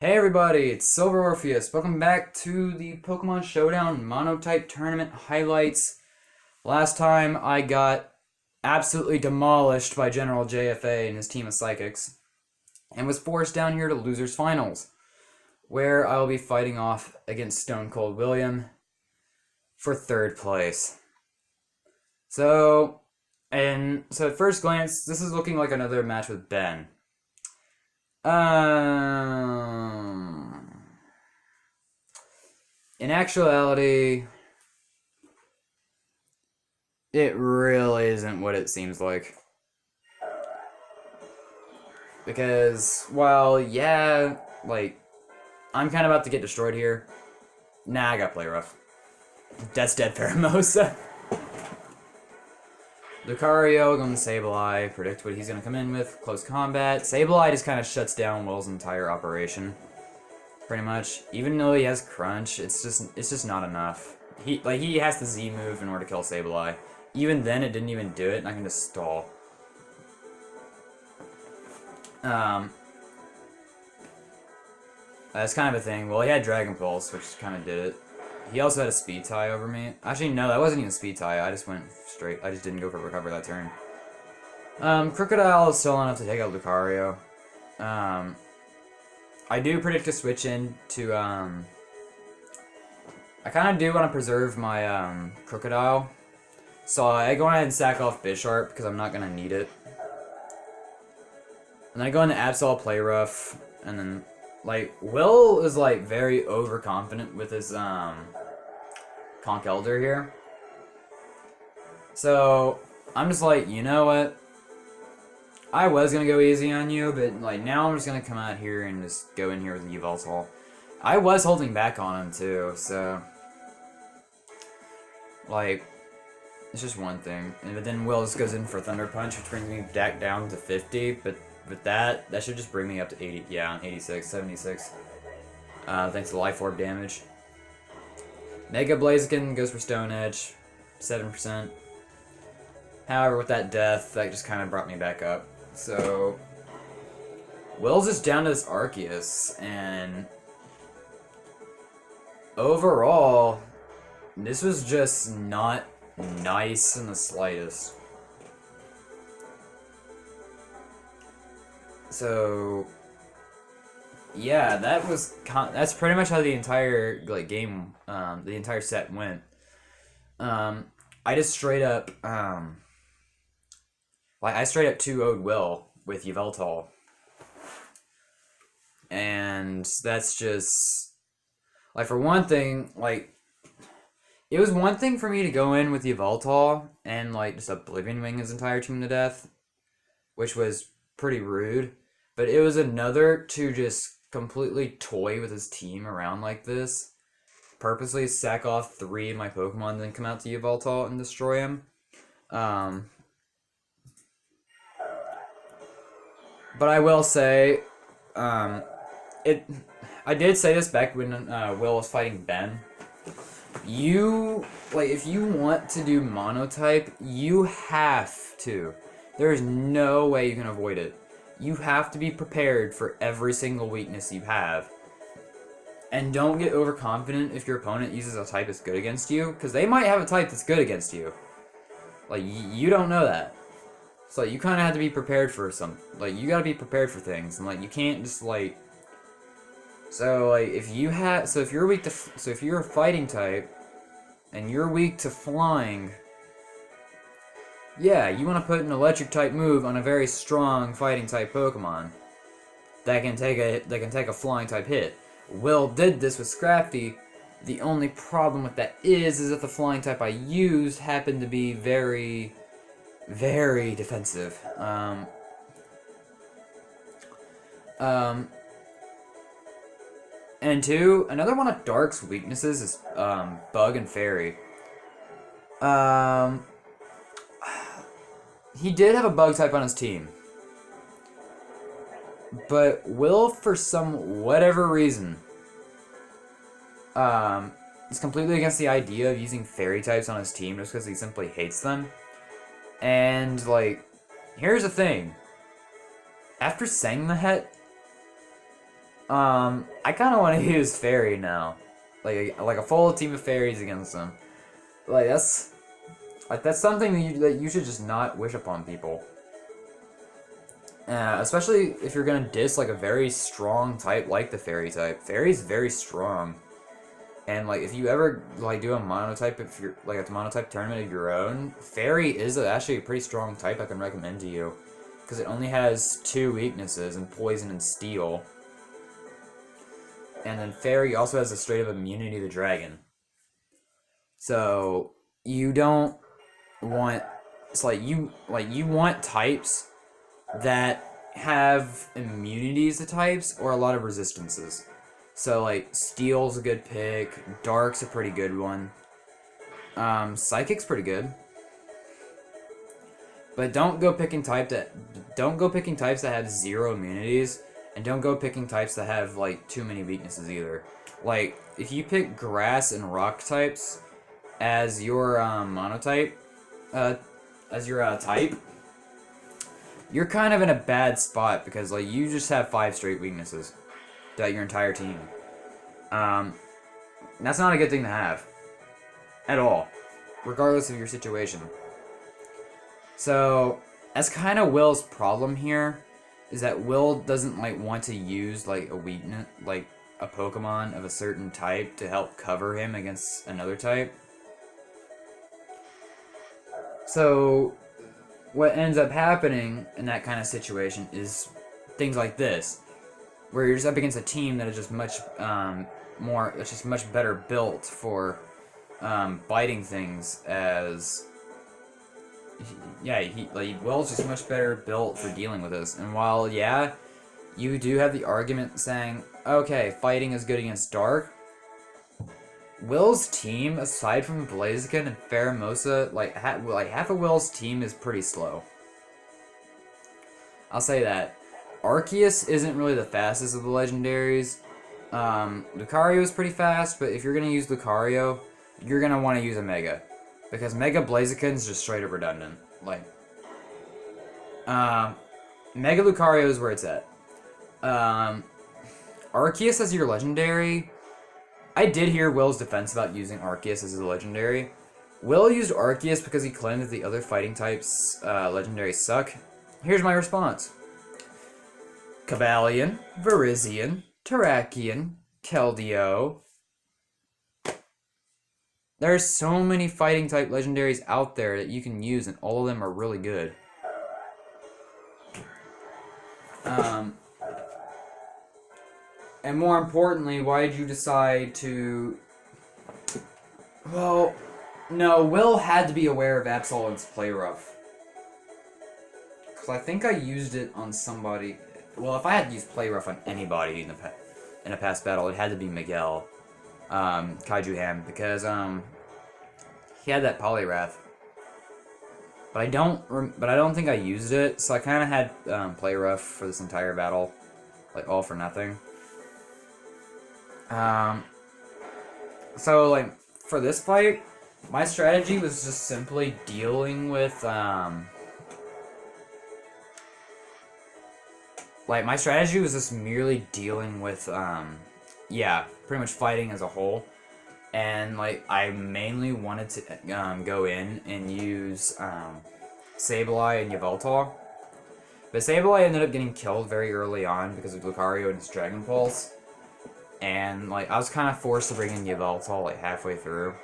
Hey everybody, it's SilverOrpheus. Welcome back to the Pokemon Showdown Monotype Tournament highlights. Last time I got absolutely demolished by GeneralJFA and his team of Psychics, and was forced down here to Losers Finals, where I will be fighting off against StoneColdWilliam for third place. So at first glance, this is looking like another match with Ben. In actuality, it really isn't what it seems like. Because, while, yeah, I'm kind of about to get destroyed here. Nah, I gotta play rough. Death's Dead Pheromosa. Lucario going to Sableye, predict what he's going to come in with, close combat. Sableye just kind of shuts down Will's entire operation, pretty much. Even though he has Crunch, it's just not enough. He has the Z move in order to kill Sableye. Even then, it didn't even do it, and I can just stall. That's kind of a thing. Well, he had Dragon Pulse, which kind of did it. He also had a speed tie over me. Actually, no, that wasn't even a speed tie. I just went straight. I just didn't go for recover that turn. Crocodile is still enough to take out Lucario. I do predict a switch in to, I kind of do want to preserve my, Crocodile. So I go ahead and sack off Bisharp because I'm not going to need it. And then I go into Absol, play rough, and then, Will is, very overconfident with his, Conch Elder here. So, I'm just like, you know what? I was gonna go easy on you, but, now I'm just gonna come out here and just go in here with Yveltal. I was holding back on him, too, so... it's just one thing. But then Will just goes in for Thunder Punch, which brings me back down to 50, but with that should just bring me up to 80, yeah, 86, 76. Thanks to Life Orb damage. Mega Blaziken goes for Stone Edge, 7%. However, with that death, that just kind of brought me back up. So, Will's just down to this Arceus, and overall, this was just not nice in the slightest. So, yeah, that's pretty much how the entire game, the entire set went. I just straight up, I straight up 2-0'd Will with Yveltal, and that's just, for one thing, it was one thing for me to go in with Yveltal and, just Oblivion Wing his entire team to death, which was pretty rude. But it was another to just completely toy with his team around like this. Purposely sack off 3 of my Pokemon, then come out to Yveltal and destroy him. But I will say, I did say this back when Will was fighting Ben. If you want to do Monotype, you have to. There is no way you can avoid it. You have to be prepared for every single weakness you have. And don't get overconfident if your opponent uses a type that's good against you, because they might have a type that's good against you. You don't know that. So, you kind of have to be prepared for you gotta be prepared for things, and, you can't just, So, if you're weak to, if you're a fighting type, and you're weak to flying, yeah, you want to put an electric type move on a very strong fighting type Pokemon that can take a flying type hit. Will did this with Scrafty. The only problem with that is that the flying type I used happened to be very, very defensive. And 2, another one of Dark's weaknesses is Bug and Fairy. He did have a Bug type on his team. But Will, for whatever reason, is completely against the idea of using Fairy types on his team just because he simply hates them. And, here's the thing. After saying the het, I kind of want to use Fairy now. Like a full team of Fairies against them. That's something that you should just not wish upon people. Especially if you're gonna diss like a very strong type like the Fairy type. Fairy's very strong. And like if you ever like do a Monotype, if you're like a Monotype tournament of your own, Fairy is actually a pretty strong type I can recommend to you. Because it only has 2 weaknesses in Poison and Steel. And then Fairy also has a straight up immunity to Dragon. So you don't want you want types that have immunities to types or a lot of resistances. So like Steel's a good pick, Dark's a pretty good one. Psychic's pretty good. But don't go picking types that have 0 immunities, and don't go picking types that have like too many weaknesses either. Like if you pick grass and rock types as your Monotype, as your type, you're kind of in a bad spot because like you just have 5 straight weaknesses throughout your entire team. That's not a good thing to have at all, regardless of your situation. So that's kind of Will's problem here, is that Will doesn't like want to use like a weakness, like a Pokemon of a certain type to help cover him against another type. So what ends up happening in that kind of situation is things like this, where you're just up against a team that is just much much better built for fighting things. As Will's just much better built for dealing with this. And while you do have the argument saying, okay, fighting is good against Dark, Will's team, aside from Blaziken and Pheromosa, half of Will's team is pretty slow. I'll say that. Arceus isn't really the fastest of the legendaries. Lucario is pretty fast, but if you're going to use Lucario, you're going to want to use a Mega. Because Mega Blaziken is just straight up redundant. Mega Lucario is where it's at. Arceus as your legendary, I did hear Will's defense about using Arceus as a legendary. Will used Arceus because he claimed that the other fighting types legendaries suck. Here's my response. Cavalion, Virizion, Terrakion, Keldeo. There's so many fighting type legendaries out there that you can use, and all of them are really good. And more importantly, why did you decide to... Well, no, Will had to be aware of Absolent's Play Rough. Because I think I used it on somebody... Well, if I had to use Play Rough on anybody in a past battle, it had to be Miguel. Kaiju Ham, because he had that Poliwrath. But I don't think I used it, so I kind of had Play Rough for this entire battle, like all for nothing. So like for this fight, my strategy was just simply dealing with my strategy was just merely dealing with pretty much fighting as a whole. And like I mainly wanted to go in and use Sableye and Yveltal. But Sableye ended up getting killed very early on because of Lucario and his Dragon Pulse. And like I was kind of forced to bring in Yveltal like halfway through.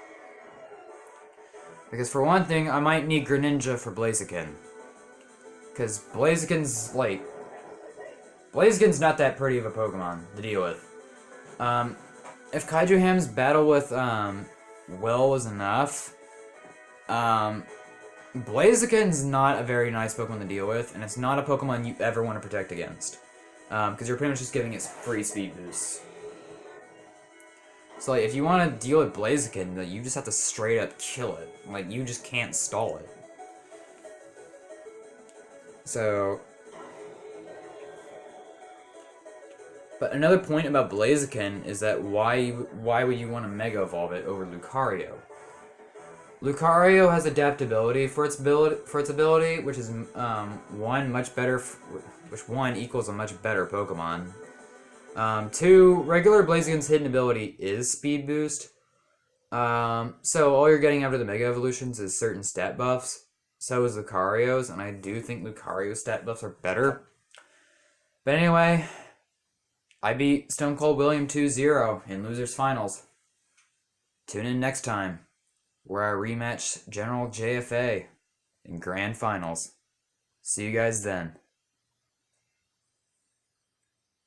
Because for one thing, I might need Greninja for Blaziken. Because Blaziken's not that pretty of a Pokemon to deal with. If Kaiju Ham's battle with Will was enough, Blaziken's not a very nice Pokemon to deal with, and it's not a Pokemon you ever want to protect against. Because you're pretty much just giving it free speed boosts. So like, if you want to deal with Blaziken, you just have to straight up kill it. Like, you just can't stall it. So... But another point about Blaziken is that why would you want to Mega Evolve it over Lucario? Lucario has adaptability for its ability, which is one equals a much better Pokemon. 2, regular Blaziken's hidden ability is speed boost. So all you're getting after the Mega Evolutions is certain stat buffs. So is Lucario's, and I do think Lucario's stat buffs are better. But anyway, I beat StoneColdWilliam 2-0 in Losers Finals. Tune in next time, where I rematch GeneralJFA in Grand Finals. See you guys then.